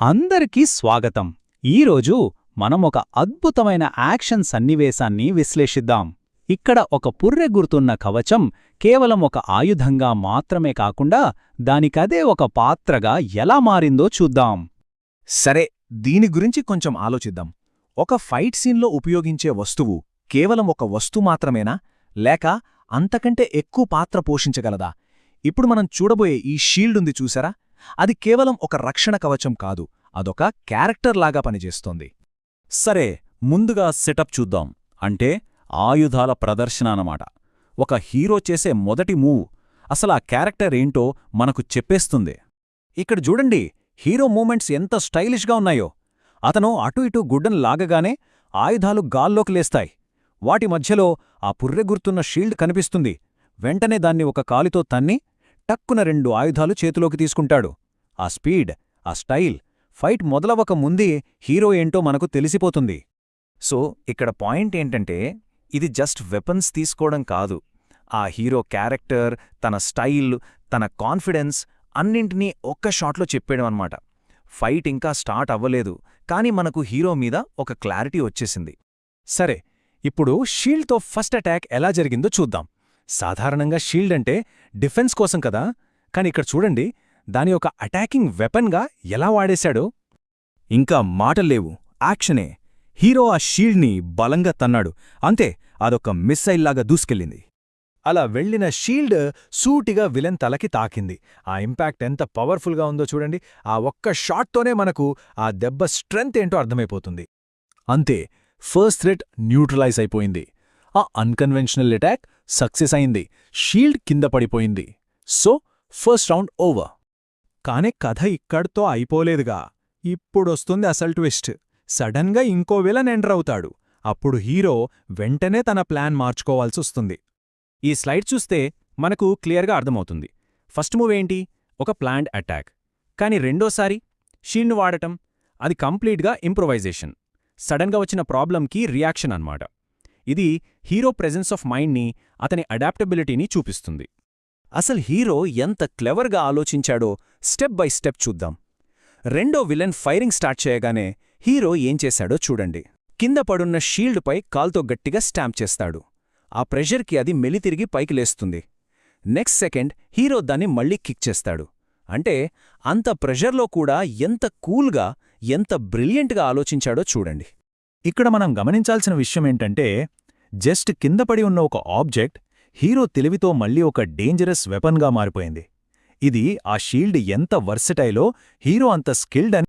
అందరికీ స్వాగతం. ఈరోజు మనం ఒక అద్భుతమైన యాక్షన్ సన్నివేశాన్ని విశ్లేషిద్దాం. ఇక్కడ ఒక పుర్రె గుర్తున్న కవచం కేవలం ఒక ఆయుధంగా మాత్రమే కాకుండా దానికదే ఒక పాత్రగా ఎలా మారిందో చూద్దాం. సరే, దీని గురించి కొంచెం ఆలోచిద్దాం. ఒక ఫైట్ సీన్లో ఉపయోగించే వస్తువు కేవలం ఒక వస్తువు మాత్రమేనా, లేక అంతకంటే ఎక్కువ పాత్ర పోషించగలదా? ఇప్పుడు మనం చూడబోయే ఈ షీల్డ్ ఉంది చూసారా, అది కేవలం ఒక రక్షణ కవచం కాదు, అదొక క్యారెక్టర్ లాగా పనిచేస్తోంది. సరే, ముందుగా సెటప్ చూద్దాం. అంటే ఆయుధాల ప్రదర్శన అన్నమాట. ఒక హీరో చేసే మొదటి మూవ్ అసలు ఆ క్యారెక్టర్ ఏంటో మనకు చెప్పేస్తుంది. ఇక్కడ చూడండి, హీరో మూమెంట్స్ ఎంత స్టైలిష్గా ఉన్నాయో. అతను అటు ఇటు గుడ్డను లాగగానే ఆయుధాలు గాల్లోకి లేస్తాయి. వాటి మధ్యలో ఆ పుర్రె గుర్తున్న షీల్డ్ కనిపిస్తుంది. వెంటనే దాన్ని ఒక కాలితో తన్ని టక్కున 2 ఆయుధాలు చేతిలోకి తీసుకుంటాడు. ఆ స్పీడ్, ఆ స్టైల్, ఫైట్ మొదలవక ముందే హీరో ఏంటో మనకు తెలిసిపోతుంది. సో ఇక్కడ పాయింట్ ఏంటంటే, ఇది జస్ట్ వెపన్స్ తీసుకోవడం కాదు, ఆ హీరో క్యారెక్టర్, తన స్టైల్, తన కాన్ఫిడెన్స్ అన్నింటినీ ఒక్క షాట్లో చెప్పేయడం అన్నమాట. ఫైట్ ఇంకా స్టార్ట్ అవ్వలేదు, కానీ మనకు హీరో మీద ఒక క్లారిటీ వచ్చేసింది. సరే, ఇప్పుడు షీల్డ్తో ఫస్ట్ అటాక్ ఎలా జరిగిందో చూద్దాం. సాధారణంగా షీల్డ్ అంటే డిఫెన్స్ కోసం కదా, కాని ఇక్కడ చూడండి దాని ఒక అటాకింగ్ వెపన్గా ఎలా వాడేశాడో. ఇంకా మాటల్లేవు, యాక్షనే. హీరో ఆ షీల్డ్ని బలంగా తన్నాడు. అంతే, అదొక మిస్సైల్లాగా దూసుకెళ్ళింది. అలా వెళ్లిన షీల్డ్ సూటిగా విలన్ తలకి తాకింది. ఆ ఇంపాక్ట్ ఎంత పవర్ఫుల్గా ఉందో చూడండి. ఆ ఒక్క షాట్తోనే మనకు ఆ దెబ్బ స్ట్రెంగ్త్ ఏంటో అర్థమైపోతుంది. అంతే, ఫస్ట్ థ్రెట్ న్యూట్రలైజ్ అయిపోయింది. ఆ అన్కన్వెన్షనల్ అటాక్ సక్సెస్ అయింది. షీల్డ్ కింద పడిపోయింది. So first round over. కాని కథ ఇక్కడితో అయిపోలేదుగా. ఇప్పుడొస్తుంది అసలు ట్విస్ట్. సడన్గా ఇంకో విలన్ ఎంటర్ అవుతాడు. అప్పుడు హీరో వెంటనే తన ప్లాన్ మార్చుకోవాల్సొస్తుంది. ఈ స్లైడ్ చూస్తే మనకు క్లియర్గా అర్థమవుతుంది. ఫస్ట్ మూవ్ ఏంటి? ఒక ప్లాన్డ్ అటాక్. కాని రెండోసారి షీల్డ్ను వాడటం, అది కంప్లీట్గా ఇంప్రొవైజేషన్. సడన్గా వచ్చిన ప్రాబ్లంకి రియాక్షన్ అన్నమాట. ఇది హీరో ప్రెజెన్స్ ఆఫ్ మైండ్ని, అతని అడాప్టబిలిటీని చూపిస్తుంది. అసలు హీరో ఎంత క్లెవర్గా ఆలోచించాడో స్టెప్ బై స్టెప్ చూద్దాం. రెండో విలన్ ఫైరింగ్ స్టార్ట్ చేయగానే హీరో ఏం చేశాడో చూడండి. కింద పడున్న షీల్డ్పై కాల్తో గట్టిగా స్టాంప్ చేస్తాడు. ఆ ప్రెషర్కి అది మెలితిరిగి పైకి లేస్తుంది. నెక్స్ట్ సెకండ్ హీరో దాన్ని మళ్లీ కిక్ చేస్తాడు. అంటే అంత ప్రెషర్లో కూడా ఎంత కూల్గా, ఎంత బ్రిలియంట్గా ఆలోచించాడో చూడండి. ఇక్కడ మనం గమనించాల్సిన విషయమేంటంటే, జస్ట్ కింద పడి ఉన్న ఒక ఆబ్జెక్ట్ హీరో తెలివితో మళ్లీ ఒక డేంజరస్ వెపన్గా మారిపోయింది. ఇది ఆ షీల్డ్ ఎంత వర్సటైలో, హీరో అంత స్కిల్డ్ అని